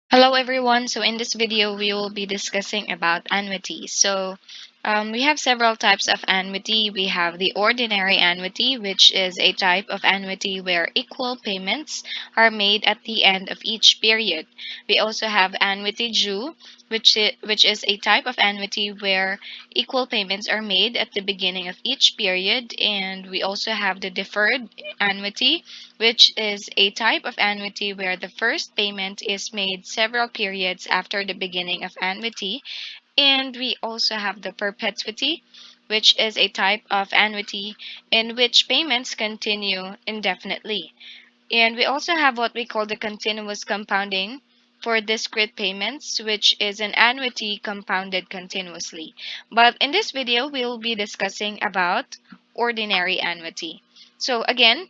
Hello everyone. So in this video, we will be discussing about annuities. We have several types of annuity. We have the ordinary annuity, which is a type of annuity where equal payments are made at the end of each period. We also have annuity due, which is a type of annuity where equal payments are made at the beginning of each period. And we also have the deferred annuity, which is a type of annuity where the first payment is made several periods after the beginning of annuity. And we also have the perpetuity, which is a type of annuity in which payments continue indefinitely. And we also have what we call the continuous compounding for discrete payments, which is an annuity compounded continuously. But in this video, we will be discussing about ordinary annuity. So again,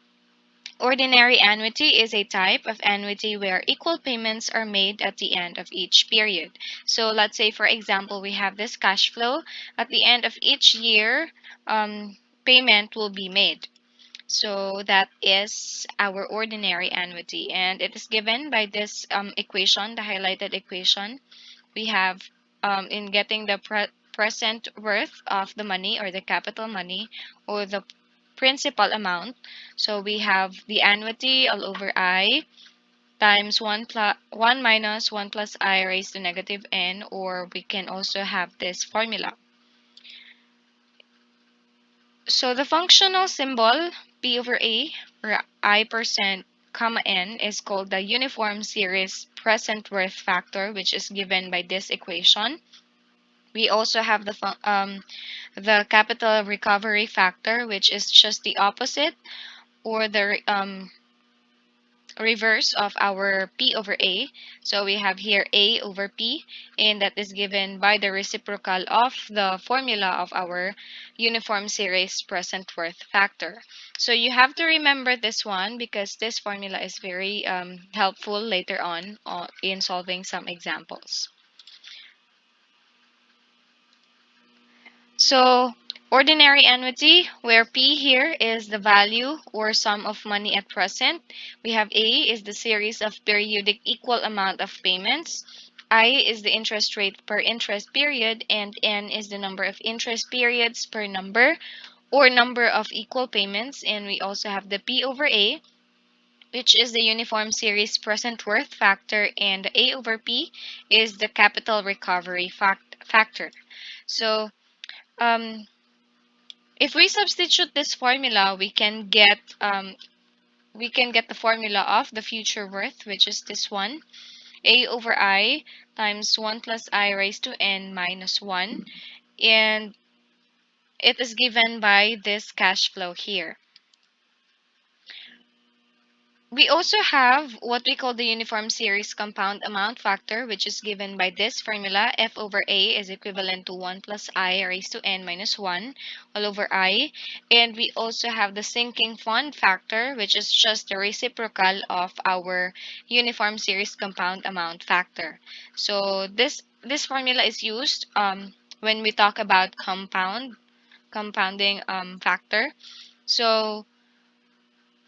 ordinary annuity is a type of annuity where equal payments are made at the end of each period. So let's say, for example, we have this cash flow. At the end of each year, payment will be made. So that is our ordinary annuity. And it is given by this equation, the highlighted equation. We have in getting the present worth of the money or the capital money or the principal amount. So we have the annuity all over I times 1 minus 1 plus I raised to negative n, or we can also have this formula. So the functional symbol P over A, or I percent comma n, is called the uniform series present worth factor, which is given by this equation. We also have the capital recovery factor, which is just the opposite or the reverse of our P over A. So we have here A over P, and that is given by the reciprocal of the formula of our uniform series present worth factor. So you have to remember this one because this formula is very helpful later on in solving some examples. So ordinary annuity, where P here is the value or sum of money at present. We have A is the series of periodic equal amount of payments. I is the interest rate per interest period, and N is the number of interest periods per number or number of equal payments. And we also have the P over A, which is the uniform series present worth factor, and the A over P is the capital recovery factor. So um, if we substitute this formula, we can get the formula of the future worth, which is this one, A over I times 1 plus I raised to n minus 1, and it is given by this cash flow here. We also have what we call the uniform series compound amount factor, which is given by this formula. F over A is equivalent to 1 plus I raised to n minus 1 all over I. And we also have the sinking fund factor, which is just the reciprocal of our uniform series compound amount factor. So this formula is used when we talk about compounding factor. So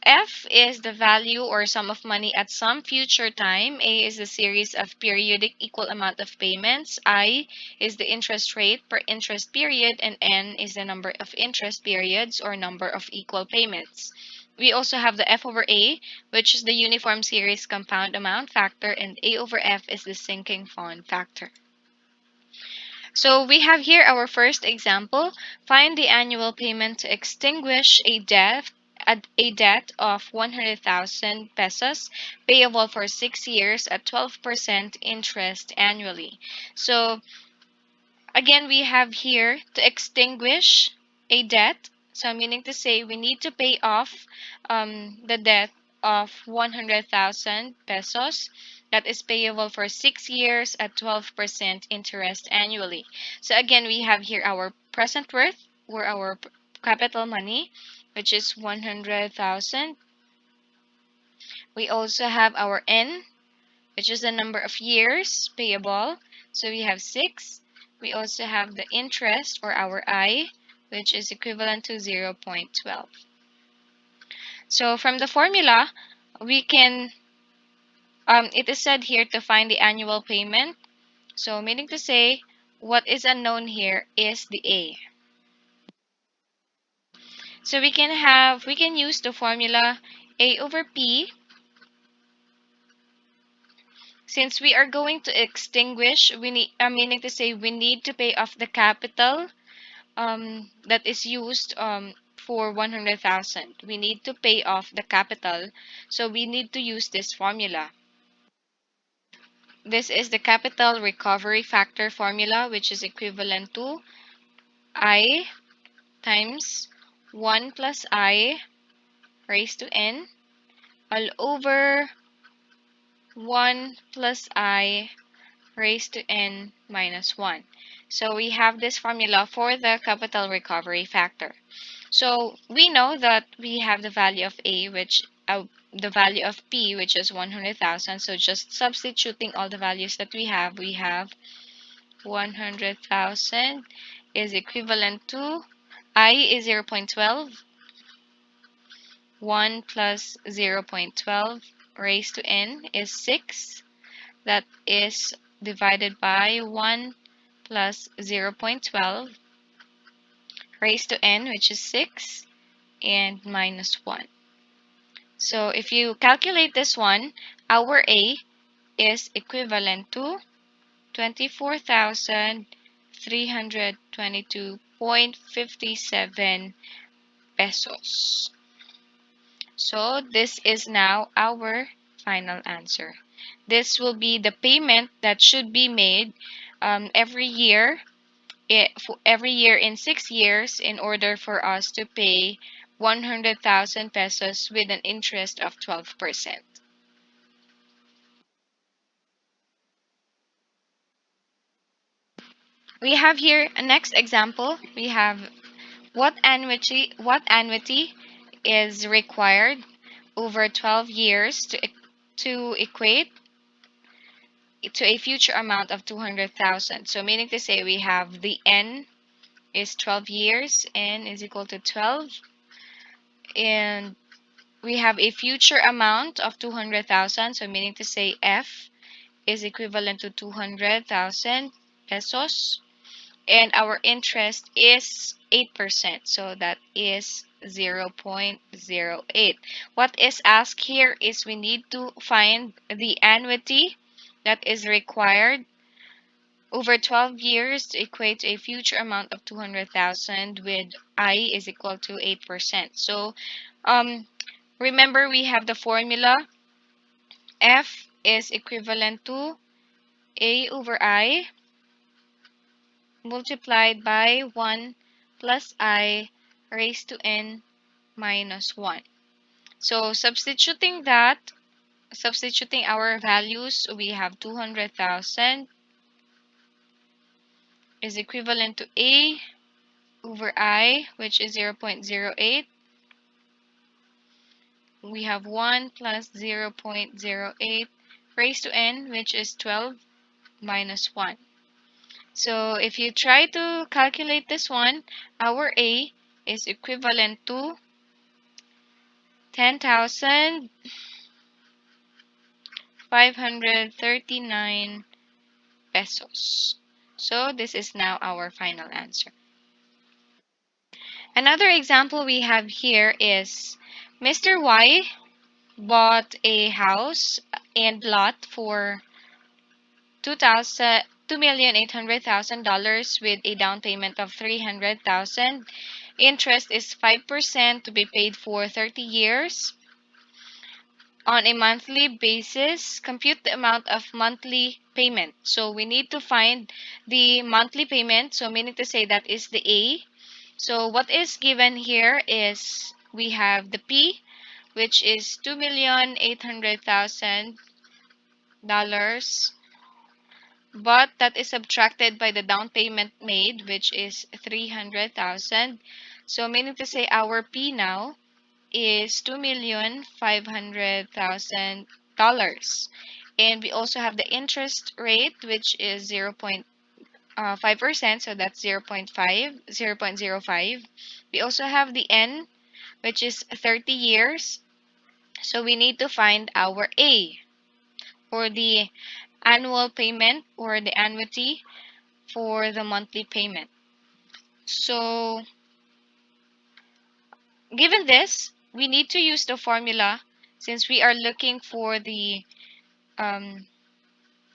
F is the value or sum of money at some future time. A is the series of periodic equal amount of payments. I is the interest rate per interest period. And N is the number of interest periods or number of equal payments. We also have the F over A, which is the uniform series compound amount factor. And A over F is the sinking fund factor. So we have here our first example. Find the annual payment to extinguish a debt of 100,000 pesos payable for 6 years at 12% interest annually. So again, we have here to extinguish a debt. So meaning to say we need to pay off the debt of 100,000 pesos that is payable for 6 years at 12% interest annually. So again, we have here our present worth or our capital money, which is 100,000. We also have our N, which is the number of years payable. So we have 6. We also have the interest or our I, which is equivalent to 0.12. So from the formula, we can It is said here to find the annual payment. So meaning to say, what is unknown here is the A. So we can use the formula A over P. Since we are going to extinguish, we need, meaning to say we need to pay off the capital that is used for 100,000. We need to pay off the capital. So we need to use this formula. This is the capital recovery factor formula, which is equivalent to I times 1 plus I raised to n all over 1 plus I raised to n minus 1. So we have this formula for the capital recovery factor. So we know that we have the value of A, which the value of P, which is 100,000. So just substituting all the values that we have 100,000 is equivalent to I is 0.12. 1 plus 0.12 raised to n is 6. That is divided by 1 plus 0.12 raised to n, which is 6, and minus 1. So if you calculate this one, our A is equivalent to 24,322.57 pesos. So this is now our final answer. This will be the payment that should be made every year, every year in 6 years, in order for us to pay 100,000 pesos with an interest of 12%. We have here a next example. We have what annuity is required over 12 years to equate to a future amount of 200,000. So meaning to say we have the n is 12 years, n is equal to 12, and we have a future amount of 200,000. So meaning to say f is equivalent to 200,000 pesos, and our interest is 8%. So that is 0.08. What is asked here is we need to find the annuity that is required over 12 years to equate to a future amount of 200,000 with I is equal to 8%. So um, remember we have the formula F is equivalent to A over I multiplied by 1 plus I raised to n minus 1. So substituting our values, we have 200,000 is equivalent to A over I, which is 0.08. We have 1 plus 0.08 raised to n, which is 12 minus 1. So if you try to calculate this one, our A is equivalent to 10,539 pesos. So this is now our final answer. Another example we have here is Mr. Y bought a house and lot for $2,800,000 with a down payment of 300,000. Interest is 5% to be paid for 30 years. On a monthly basis, compute the amount of monthly payment. So we need to find the monthly payment. So meaning to say that is the A. So what is given here is we have the P, which is $2,800,000, but that is subtracted by the down payment made, which is 300,000. So meaning to say our P now is $2,500,000. And we also have the interest rate, which is 0.5%, so that's 0.05. We also have the N, which is 30 years. So we need to find our A. or the annual payment or the annuity for the monthly payment. So given this, we need to use the formula since we are looking for the um,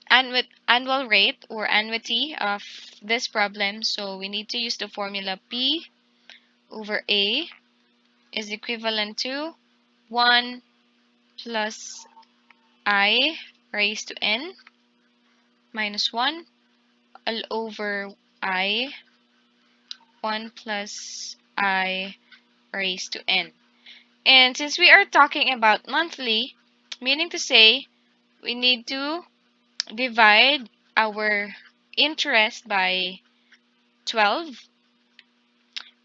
annual rate or annuity of this problem. So we need to use the formula P over A is equivalent to 1 plus I raised to N minus 1 all over I 1 plus I raised to N. And since we are talking about monthly, meaning to say we need to divide our interest by 12.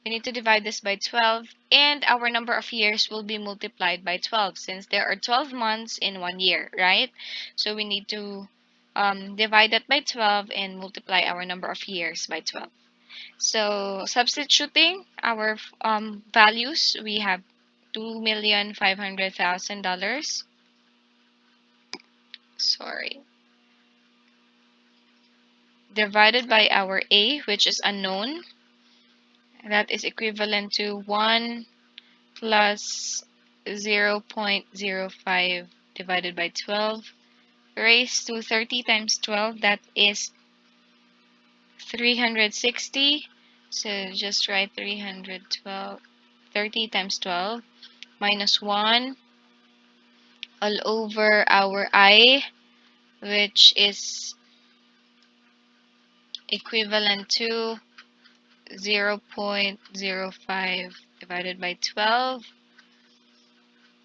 We need to divide this by 12, and our number of years will be multiplied by 12 since there are 12 months in 1 year, right? So we need to divide that by 12 and multiply our number of years by 12. So substituting our values, we have $2,500,000. Sorry. Divided by our A, which is unknown. That is equivalent to 1 plus 0.05 divided by 12 raised to 30 times 12. That is 360. So just write 312. 30 times 12 minus 1 all over our I, which is equivalent to 0.05 divided by 12.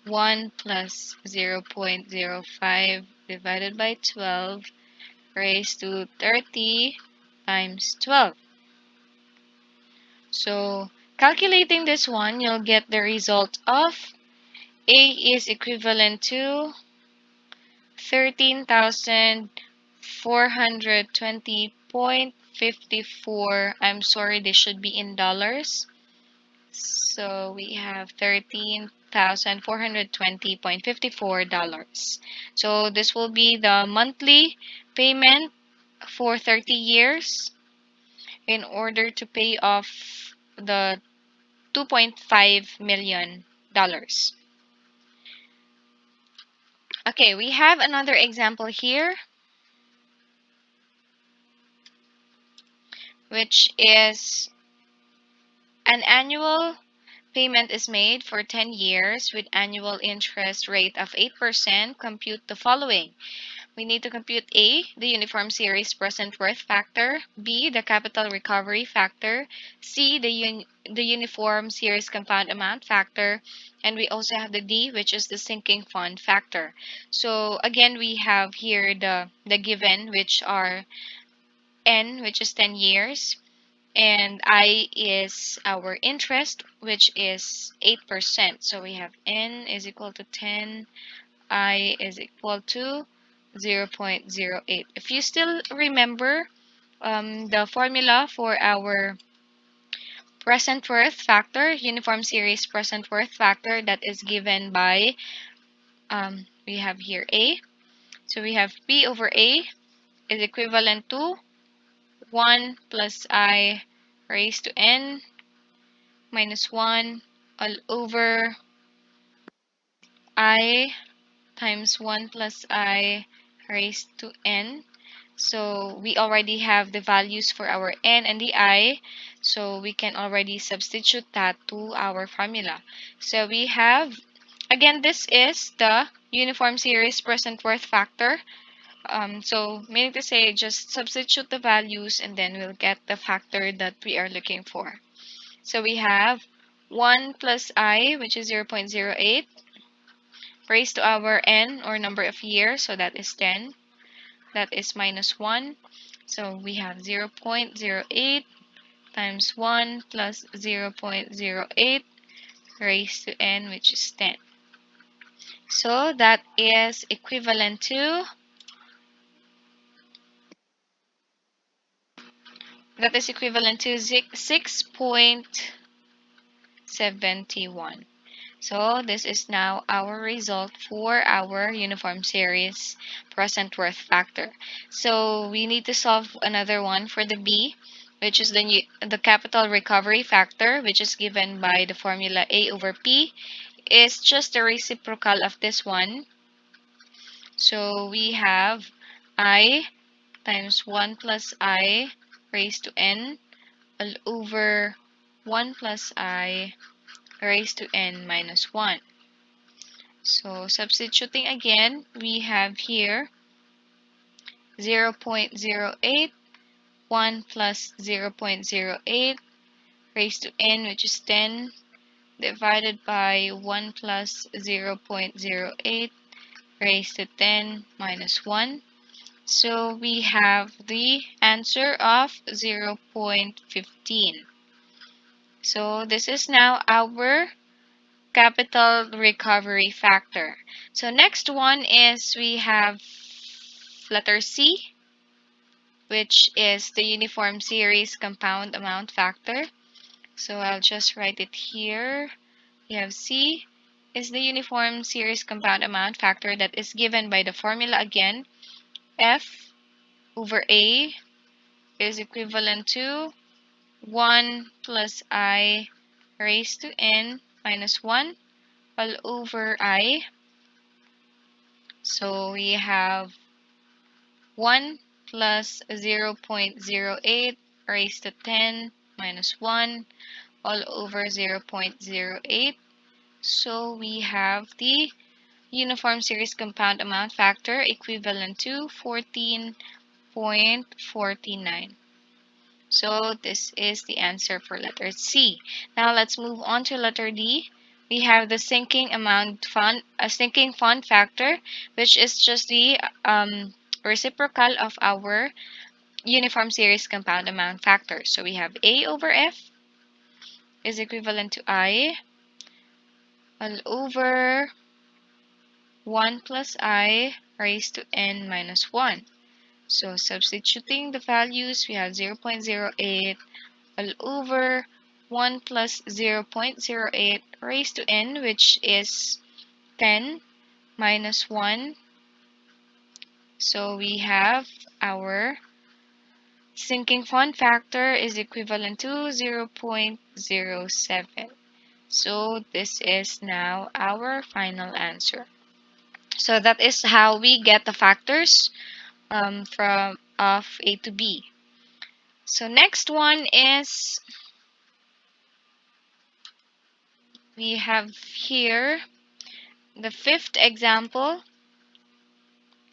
1 plus 0.05 divided by 12 raised to 30 times 12. So calculating this one, you'll get the result of A is equivalent to 13,420.54. I'm sorry, this should be in dollars. So we have $13,420.54. So this will be the monthly payment for 30 years in order to pay off the $2.5 million. Okay, we have another example here, which is an annual payment is made for 10 years with annual interest rate of 8%. Compute the following. We need to compute A, the uniform series present worth factor, B, the capital recovery factor, C, the uniform series compound amount factor, and we also have the D, which is the sinking fund factor. So again, we have here the given, which are N, which is 10 years, and I is our interest, which is 8%. So we have N is equal to 10, I is equal to 0.08. If you still remember the formula for our present worth factor, uniform series present worth factor, that is given by, we have here A. So we have P over A is equivalent to 1 plus I raised to N minus 1 all over I times 1 plus I raised to N. So we already have the values for our N and the I, so we can already substitute that to our formula. So we have, again, this is the uniform series present worth factor. So meaning to say, just substitute the values and then we'll get the factor that we are looking for. So we have 1 plus I, which is 0.08, raised to our N, or number of years, so that is 10. That is minus 1. So we have 0.08 times 1 plus 0.08 raised to N, which is 10. So that is equivalent to 6.71. So this is now our result for our uniform series present worth factor. So we need to solve another one for the B, which is the capital recovery factor, which is given by the formula A over P, is just the reciprocal of this one. So we have I times 1 plus I raised to n all over 1 plus I raised to n minus 1. So substituting again, we have here 0.08, 1 plus 0.08 raised to n, which is 10, divided by 1 plus 0.08 raised to 10 minus 1. So we have the answer of 0.15. So this is now our capital recovery factor. So next one is we have letter C, which is the uniform series compound amount factor. So I'll just write it here. We have C is the uniform series compound amount factor that is given by the formula again. F over A is equivalent to 1 plus I raised to n minus 1 all over I. So we have 1 plus 0.08 raised to 10 minus 1 all over 0.08. So we have the uniform series compound amount factor equivalent to 14.49. So this is the answer for letter C. Now let's move on to letter D. We have the sinking fund factor, which is just the reciprocal of our uniform series compound amount factor. So we have A over F is equivalent to I all over 1 plus I raised to n minus 1. So substituting the values, we have 0.08 all over 1 plus 0.08 raised to n, which is 10 minus 1. So we have our sinking fund factor is equivalent to 0.07. So this is now our final answer. So that is how we get the factors from of A to B. So next one is we have here the fifth example.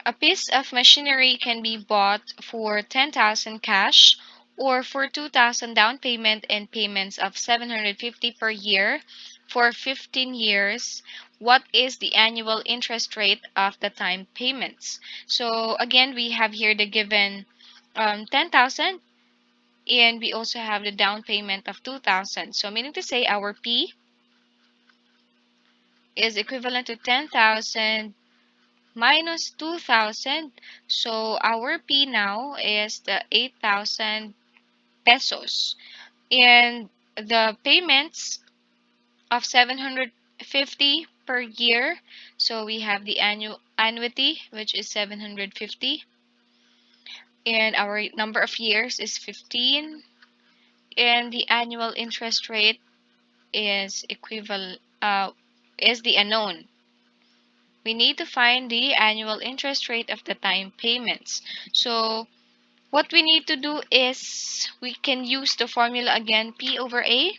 A piece of machinery can be bought for 10,000 cash or for 2,000 down payment and payments of 750 per year for 15 years. What is the annual interest rate of the time payments? So again, we have here the given 10,000 and we also have the down payment of 2,000. So meaning to say our P is equivalent to 10,000 minus 2,000. So our P now is the 8,000 pesos. And the payments of 750 per year. So we have the annuity, which is 750. And our number of years is 15. And the annual interest rate is is the unknown. We need to find the annual interest rate of the time payments. So what we need to do is we can use the formula again, P over A.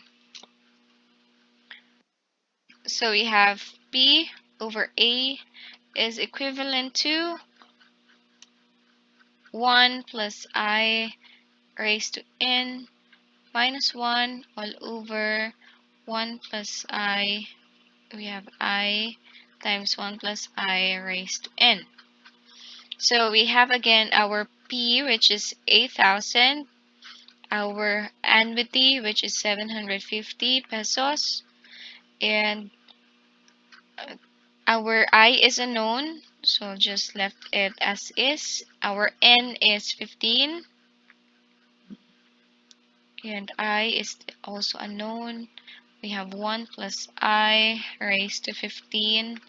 So we have P over A is equivalent to 1 plus I raised to n minus 1 all over 1 plus I. We have I times 1 plus I raised to n. So we have again our P, which is 8,000, our annuity, which is 750 pesos, and our I is unknown, so just left it as is. Our N is 15, and I is also unknown. We have 1 plus I raised to 15.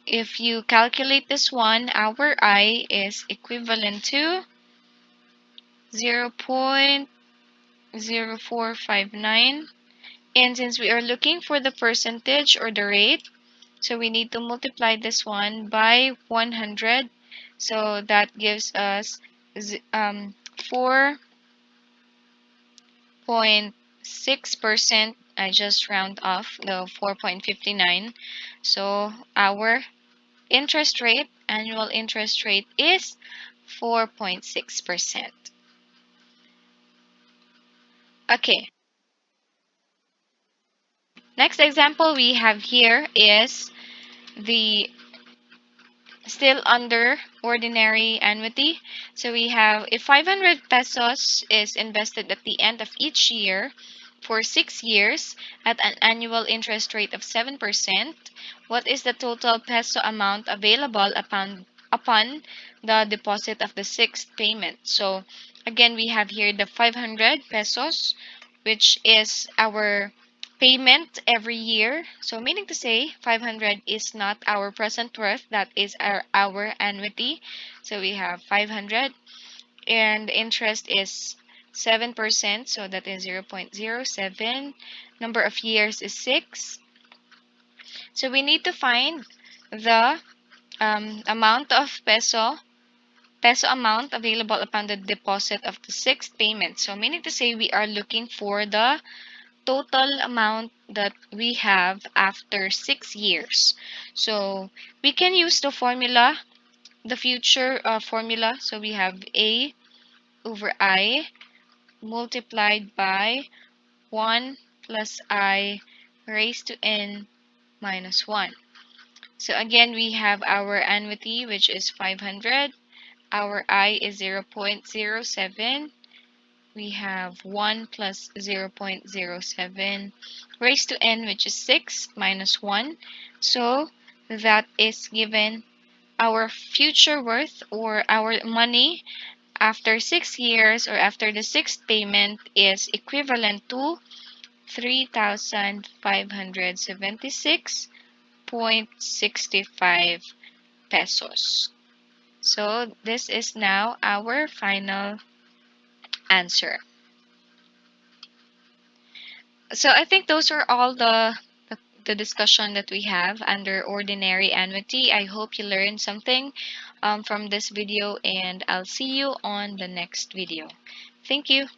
If you calculate this one, our I is equivalent to 0.0459. And since we are looking for the percentage or the rate, so we need to multiply this one by 100. So that gives us 4.6%. I just round off the 4.59. So our interest rate, annual interest rate is 4.6%. Okay, next example we have here is the still under ordinary annuity. So we have if 500 pesos is invested at the end of each year for 6 years at an annual interest rate of 7%, what is the total peso amount available upon the deposit of the sixth payment? So again, we have here the 500 pesos, which is our payment every year. So meaning to say 500 is not our present worth, that is our annuity. So we have 500 and interest is 7%, so that is 0.07. Number of years is 6. So we need to find the amount of peso amount available upon the deposit of the sixth payment. So meaning to say we are looking for the total amount that we have after 6 years. So we can use the formula, the future formula. So we have A over I multiplied by 1 plus I raised to n minus 1. So again, we have our annuity, which is 500. Our I is 0.07. We have 1 plus 0.07 raised to n, which is 6 minus 1. So that is given our future worth or our money after 6 years or after the sixth payment is equivalent to 3,576.65 pesos. So this is now our final answer. So I think those are all the discussion that we have under ordinary annuity. I hope you learned something from this video, and I'll see you on the next video. Thank you.